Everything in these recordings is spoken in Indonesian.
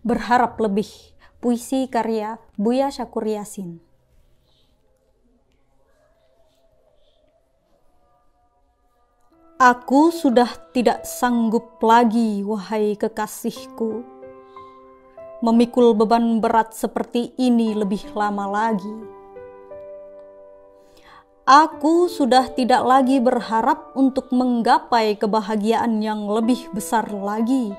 Berharap lebih. Puisi karya Buya Syakur Yassin. Aku sudah tidak sanggup lagi, wahai kekasihku, memikul beban berat seperti ini lebih lama lagi. Aku sudah tidak lagi berharap untuk menggapai kebahagiaan yang lebih besar lagi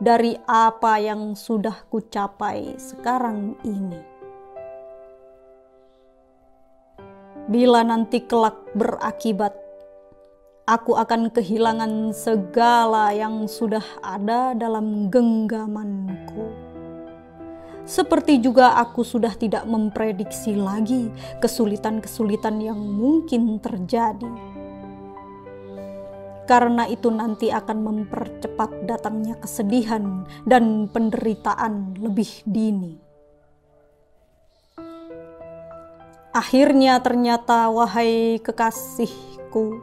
dari apa yang sudah kucapai sekarang ini. Bila nanti kelak berakibat, aku akan kehilangan segala yang sudah ada dalam genggamanku. Seperti juga aku sudah tidak memprediksi lagi kesulitan-kesulitan yang mungkin terjadi. Karena itu nanti akan mempercepat datangnya kesedihan dan penderitaan lebih dini. Akhirnya ternyata, wahai kekasihku,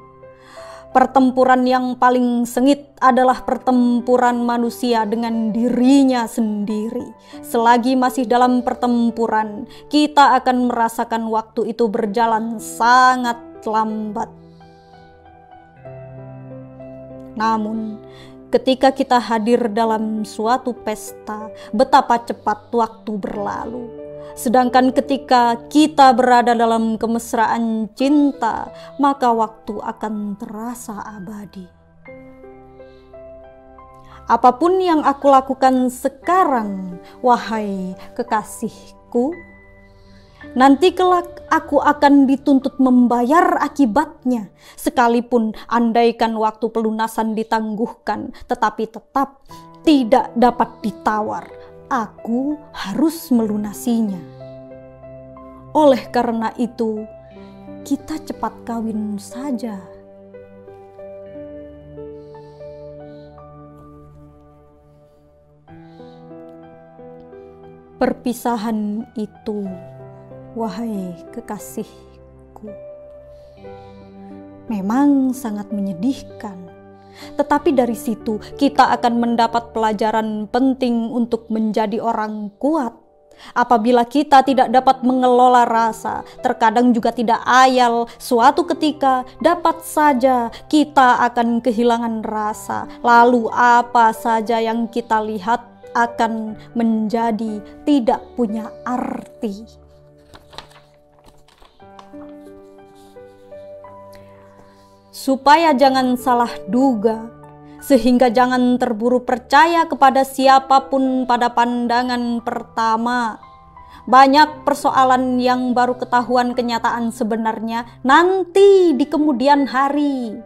pertempuran yang paling sengit adalah pertempuran manusia dengan dirinya sendiri. Selagi masih dalam pertempuran, kita akan merasakan waktu itu berjalan sangat lambat. Namun, ketika kita hadir dalam suatu pesta, betapa cepat waktu berlalu. Sedangkan ketika kita berada dalam kemesraan cinta, maka waktu akan terasa abadi. Apapun yang aku lakukan sekarang, wahai kekasihku, nanti kelak aku akan dituntut membayar akibatnya. Sekalipun andaikan waktu pelunasan ditangguhkan, tetapi tetap tidak dapat ditawar. Aku harus melunasinya. Oleh karena itu, kita cepat kawin saja. Perpisahan itu, wahai kekasihku, memang sangat menyedihkan. Tetapi dari situ kita akan mendapat pelajaran penting untuk menjadi orang kuat. Apabila kita tidak dapat mengelola rasa, terkadang juga tidak ayal, suatu ketika dapat saja kita akan kehilangan rasa. Lalu apa saja yang kita lihat akan menjadi tidak punya arti. Supaya jangan salah duga, sehingga jangan terburu percaya kepada siapapun pada pandangan pertama. Banyak persoalan yang baru ketahuan kenyataan sebenarnya nanti di kemudian hari.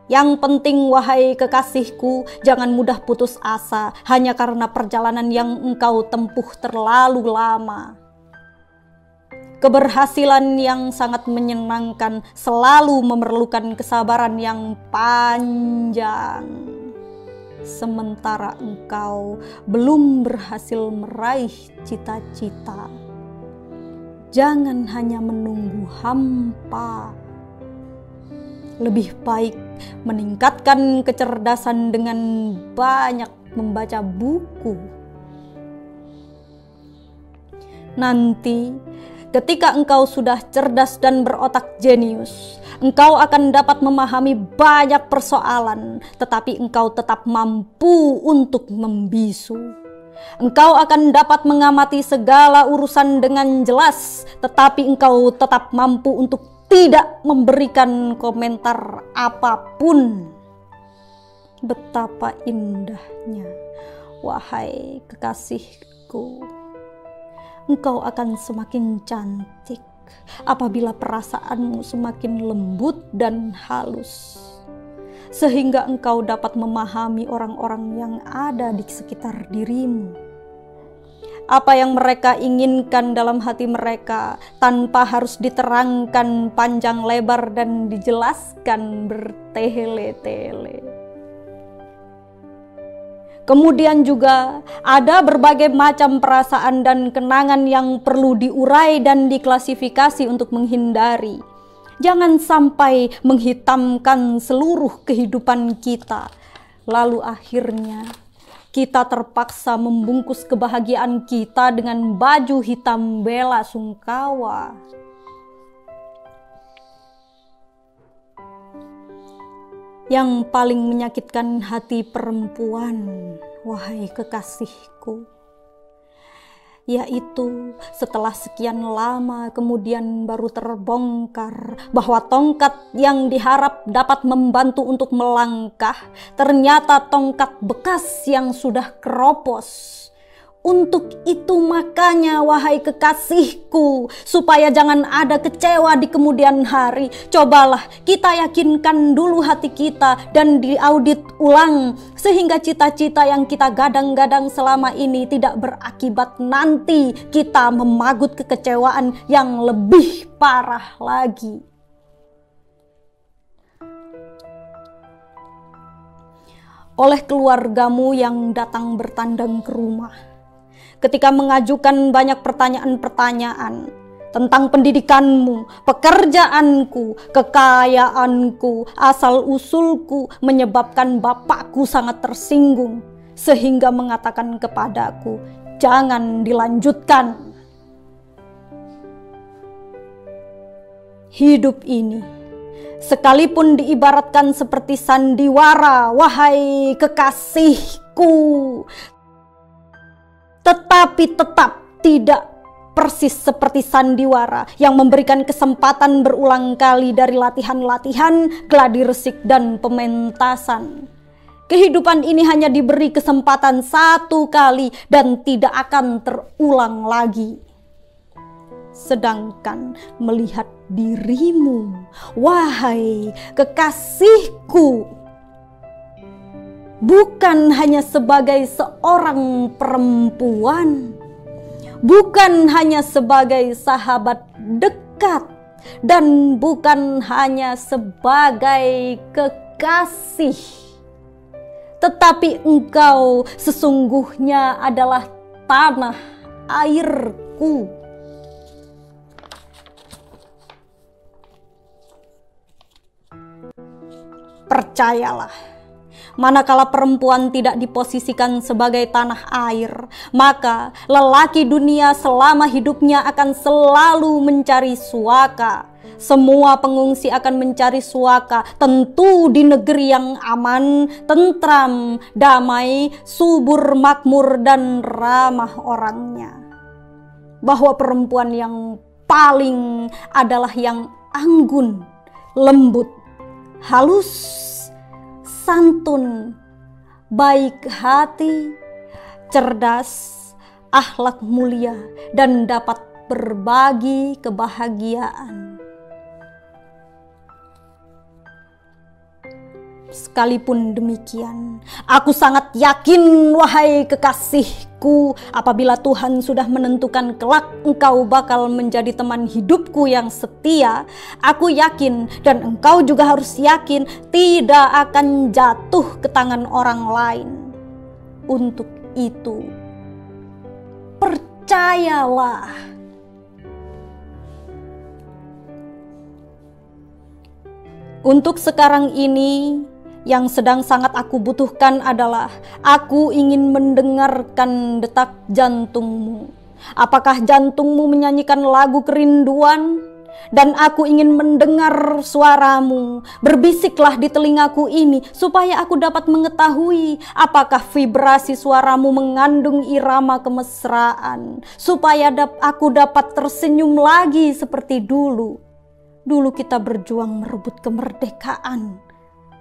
Yang penting, wahai kekasihku, jangan mudah putus asa hanya karena perjalanan yang engkau tempuh terlalu lama. Keberhasilan yang sangat menyenangkan selalu memerlukan kesabaran yang panjang. Sementara engkau belum berhasil meraih cita-cita, jangan hanya menunggu hampa. Lebih baik meningkatkan kecerdasan dengan banyak membaca buku. Nanti ketika engkau sudah cerdas dan berotak jenius, engkau akan dapat memahami banyak persoalan, tetapi engkau tetap mampu untuk membisu. Engkau akan dapat mengamati segala urusan dengan jelas, tetapi engkau tetap mampu untuk tidak memberikan komentar apapun. Betapa indahnya, wahai kekasihku. Engkau akan semakin cantik apabila perasaanmu semakin lembut dan halus, sehingga engkau dapat memahami orang-orang yang ada di sekitar dirimu. Apa yang mereka inginkan dalam hati mereka tanpa harus diterangkan panjang lebar dan dijelaskan bertele-tele. Kemudian juga ada berbagai macam perasaan dan kenangan yang perlu diurai dan diklasifikasi untuk menghindari. Jangan sampai menghitamkan seluruh kehidupan kita, lalu akhirnya kita terpaksa membungkus kebahagiaan kita dengan baju hitam bela sungkawa. Yang paling menyakitkan hati perempuan, wahai kekasihku, yaitu setelah sekian lama kemudian baru terbongkar bahwa tongkat yang diharap dapat membantu untuk melangkah ternyata tongkat bekas yang sudah keropos. Untuk itu makanya, wahai kekasihku, supaya jangan ada kecewa di kemudian hari, cobalah kita yakinkan dulu hati kita dan diaudit ulang, sehingga cita-cita yang kita gadang-gadang selama ini tidak berakibat nanti kita memagut kekecewaan yang lebih parah lagi. Oleh keluargamu yang datang bertandang ke rumah, ketika mengajukan banyak pertanyaan-pertanyaan tentang pendidikanmu, pekerjaanku, kekayaanku, asal-usulku, menyebabkan bapakku sangat tersinggung, sehingga mengatakan kepadaku, jangan dilanjutkan. Hidup ini, sekalipun diibaratkan seperti sandiwara, wahai kekasihku, tetapi tetap tidak persis seperti sandiwara yang memberikan kesempatan berulang kali dari latihan-latihan, gladi resik, dan pementasan. Kehidupan ini hanya diberi kesempatan satu kali dan tidak akan terulang lagi. Sedangkan melihat dirimu, wahai kekasihku, bukan hanya sebagai seorang perempuan, bukan hanya sebagai sahabat dekat, dan bukan hanya sebagai kekasih, tetapi engkau sesungguhnya adalah tanah airku. Percayalah, manakala perempuan tidak diposisikan sebagai tanah air, maka lelaki dunia selama hidupnya akan selalu mencari suaka. Semua pengungsi akan mencari suaka, tentu di negeri yang aman, tentram, damai, subur, makmur, dan ramah orangnya. Bahwa perempuan yang paling adalah yang anggun, lembut, halus, santun, baik hati, cerdas, akhlak mulia, dan dapat berbagi kebahagiaan. Sekalipun demikian, aku sangat yakin, wahai kekasihku, apabila Tuhan sudah menentukan kelak engkau bakal menjadi teman hidupku yang setia, aku yakin dan engkau juga harus yakin tidak akan jatuh ke tangan orang lain. Untuk itu, percayalah. Untuk sekarang ini, yang sedang sangat aku butuhkan adalah aku ingin mendengarkan detak jantungmu. Apakah jantungmu menyanyikan lagu kerinduan? Dan aku ingin mendengar suaramu. Berbisiklah di telingaku ini supaya aku dapat mengetahui apakah vibrasi suaramu mengandung irama kemesraan, supaya aku dapat tersenyum lagi seperti dulu. Dulu kita berjuang merebut kemerdekaan.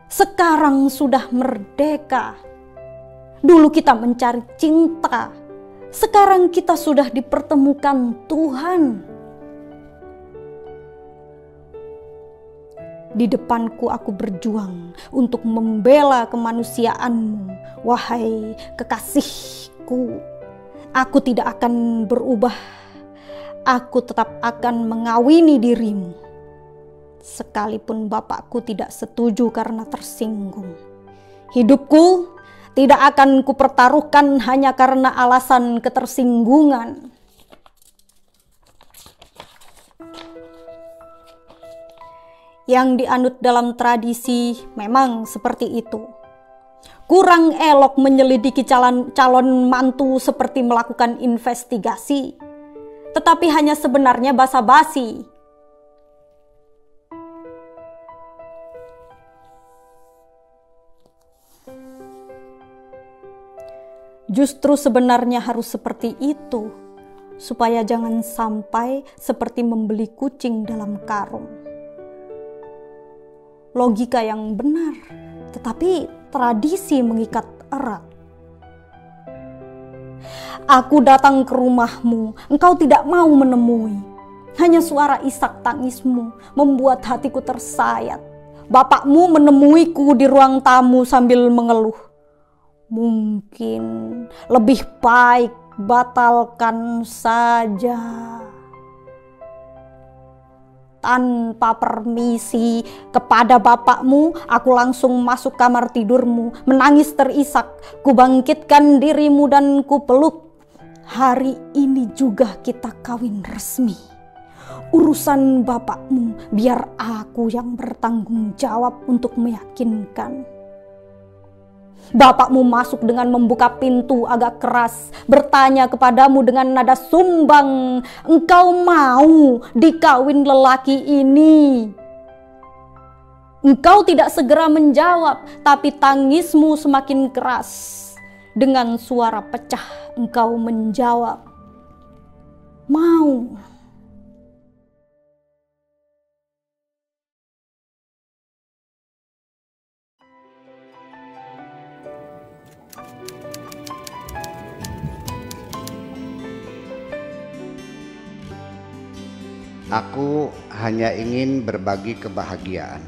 Sekarang sudah merdeka. Dulu kita mencari cinta. Sekarang kita sudah dipertemukan Tuhan. Di depanku aku berjuang untuk membela kemanusiaanmu, wahai kekasihku. Aku tidak akan berubah. Aku tetap akan mengawini dirimu. Sekalipun bapakku tidak setuju karena tersinggung. Hidupku tidak akan kupertaruhkan hanya karena alasan ketersinggungan. Yang dianut dalam tradisi memang seperti itu. Kurang elok menyelidiki calon mantu seperti melakukan investigasi, tetapi hanya sebenarnya basa-basi. Justru sebenarnya harus seperti itu, supaya jangan sampai seperti membeli kucing dalam karung. Logika yang benar, tetapi tradisi mengikat erat. Aku datang ke rumahmu, engkau tidak mau menemui. Hanya suara isak tangismu membuat hatiku tersayat. Bapakmu menemuiku di ruang tamu sambil mengeluh. Mungkin lebih baik batalkan saja. Tanpa permisi kepada bapakmu, aku langsung masuk kamar tidurmu, menangis terisak. Kubangkitkan dirimu dan kupeluk. Hari ini juga kita kawin resmi. Urusan bapakmu biar aku yang bertanggung jawab untuk meyakinkan. Bapakmu masuk dengan membuka pintu agak keras, bertanya kepadamu dengan nada sumbang, engkau mau dikawin lelaki ini? Engkau tidak segera menjawab, tapi tangismu semakin keras. Dengan suara pecah engkau menjawab, mau. Aku hanya ingin berbagi kebahagiaan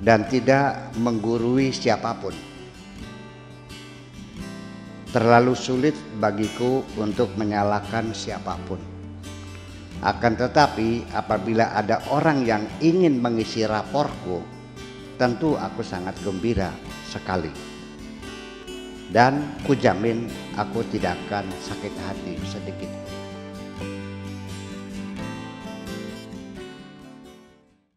dan tidak menggurui siapapun. Terlalu sulit bagiku untuk menyalahkan siapapun. Akan tetapi apabila ada orang yang ingin mengisi raporku, tentu aku sangat gembira sekali. Dan kujamin aku tidak akan sakit hati sedikit.